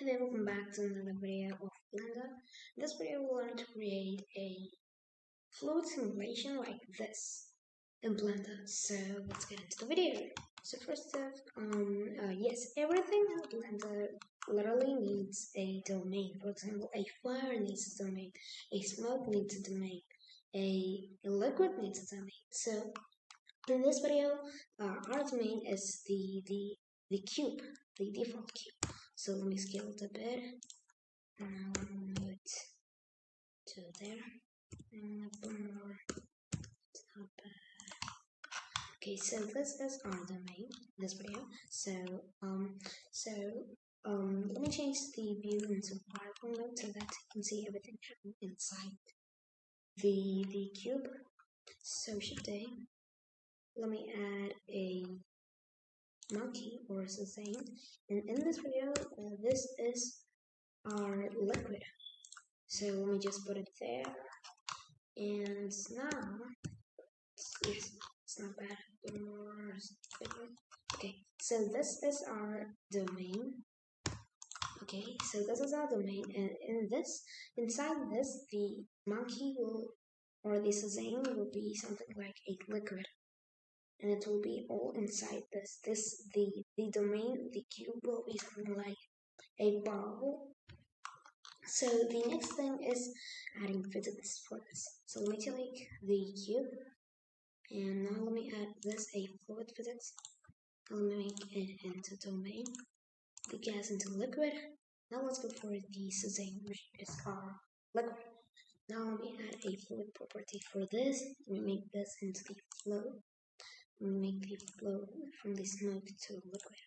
Hello, welcome back to another video of Blender. In this video, we'll learn to create a fluid simulation like this in Blender. So let's get into the video. So first off, yes, everything in Blender literally needs a domain. For example, a fire needs a domain, a smoke needs a domain, a liquid needs a domain. So in this video, our domain is the cube, the default cube. So let me scale it a bit. And I'll move it to there. And a bit more up. Okay, so this is our domain, this video. Let me change the view into PowerPoint mode so that you can see everything happening inside the cube. So Shift A. Let me add a monkey or something. And in this video, this is our liquid. So let me just put it there. And now, yes, it's not bad. Okay, so this is our domain. Okay, so this is our domain, and inside this, the monkey will, or the Sazane will be something like a liquid, and it will be all inside this. The domain, the cube will be something like a ball. So the next thing is adding physics for this. So let me take the cube, and now let me add this a fluid physics. I'll make it into domain, the gas into liquid. Now let's go for the Sazane, which is our liquid. Now let me add a fluid property for this. We make this into the flow. We make the flow from the smoke to liquid.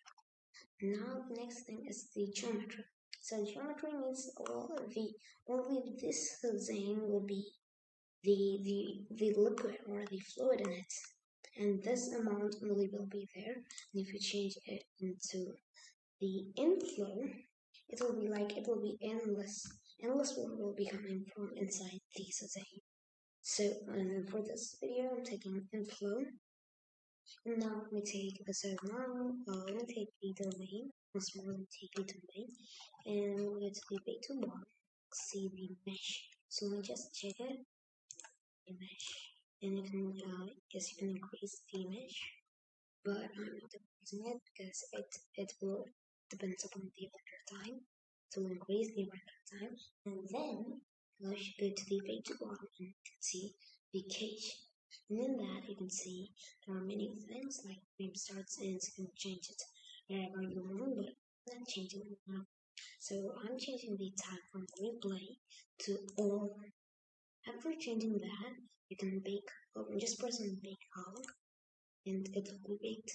Now the next thing is the geometry. So geometry means only this Sazane will be the liquid or the fluid in it, and this amount only will be there. And if you change it into the inflow, it will be endless flow will be coming from inside the Sazane. So for this video, I'm taking inflow. And now let me take let me take the domain. Once more, let me take the domain, and we'll get to the beta bar. See the mesh. So let me just check it. The mesh, and you can yes, you can increase the mesh, but I'm not increasing it because it will depends upon the render time. So we'll increase the render time, and then I should go to the page bottom and you can see the cage. And in that you can see there are many things like frame starts and you can change it wherever you want, but I'm not changing it now. So I'm changing the time from replay to all. After changing that, you can bake, just press on bake all, and it will be baked.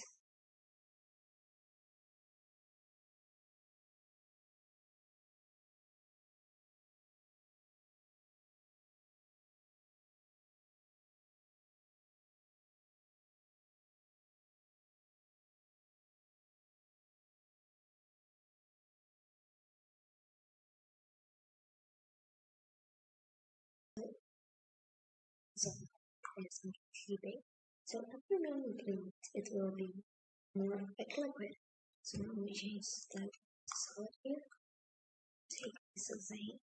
So it's completely baked. So after being baked, it will be more like liquid. So now we change that to solid here. Take this design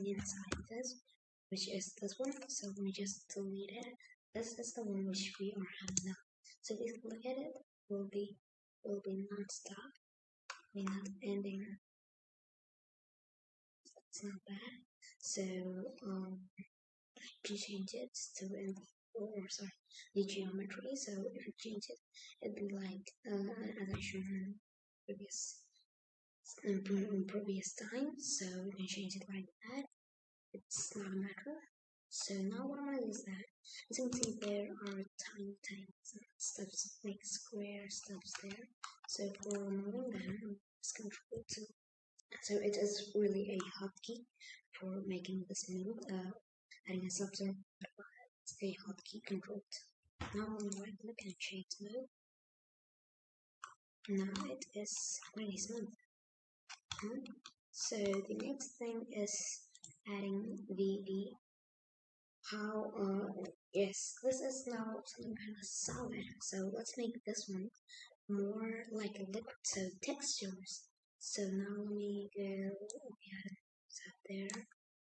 inside this, which is this one. So let me just delete it. This is the one which we are having now. So if you look at it, will be non-stop, not ending. It's not bad. So you change it to the geometry. So if you change it, it'd be like as I showed in previous time. So you can change it like that. It's not a matter. So now what I'm gonna do is that as you can see there are tiny steps like square steps there. So for removing them, it's Control 2. So it is really a hotkey for making this move. Adding a subset, it's a hotkey control. Now on the right click and change mode. Now it is really smooth. So the next thing is adding the how yes, this is now something kind of solid. So let's make this one more like a liquid. So textures. So now let me go ahead up there,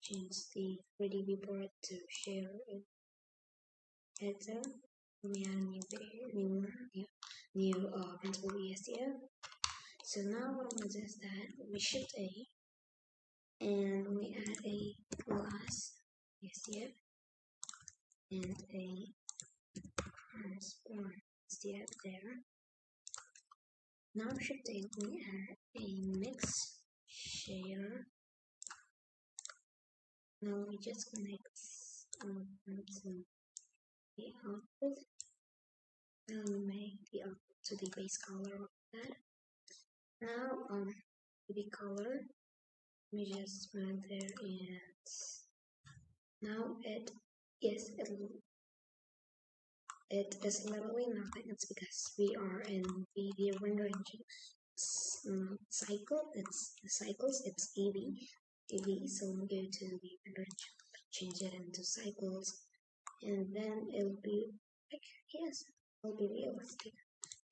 change the 3D viewport to share editor. Let me add a new video, new principal ESDF. So now what I'm gonna do is that we shift A and we add a class ESDF and a transform ESDF there. Now shift A, we add a mix shader. Now we just mix the output and make the output to the base color of that. Now the color we just went there and now it is literally nothing. It's because we are in the render engine cycle. It's the cycles. It's EV. So we'll go to the render engine, change it into cycles, and then it'll be like yes, it'll be realistic.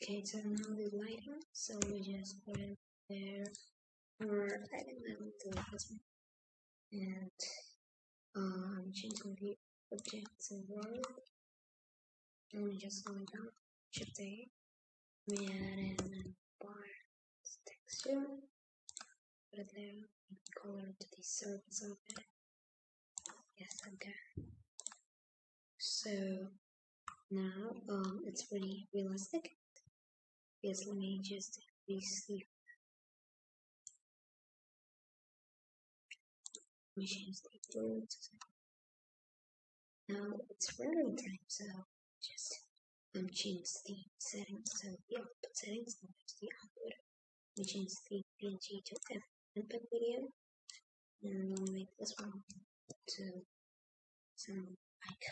Okay, so now the lighting. So we just put it there, or I think that would do this one, and I'm changing the objects and world. And we just going down, shift A, we add in a bar texture, put it there, color to the surface of it. Yes, okay. So now it's pretty realistic. Yes, let me just increase the change the blue. Now it's rendering time, so just change the settings, so the output settings, and the output. We change the PNG to F input video, and we'll make this one to some like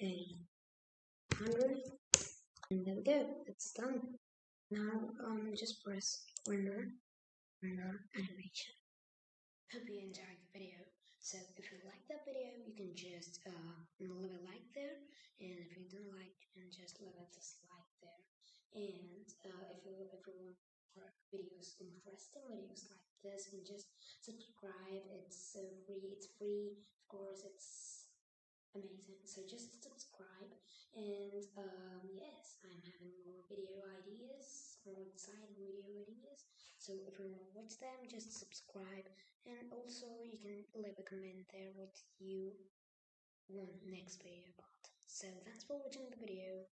a 100, and there we go. It's done. Now just press render animation. Hope you enjoyed the video. So if you like that video, you can just leave a like there, and if you don't like, you can just leave a dislike there. And if you want more videos, interesting videos like this, and just subscribe. It's free. It's free. Of course, it's amazing. So just subscribe, and yes, I'm having more video ideas, more exciting video ideas. So if you want to watch them, just subscribe, and also you can leave a comment there what you want next video about. So thanks for watching the video.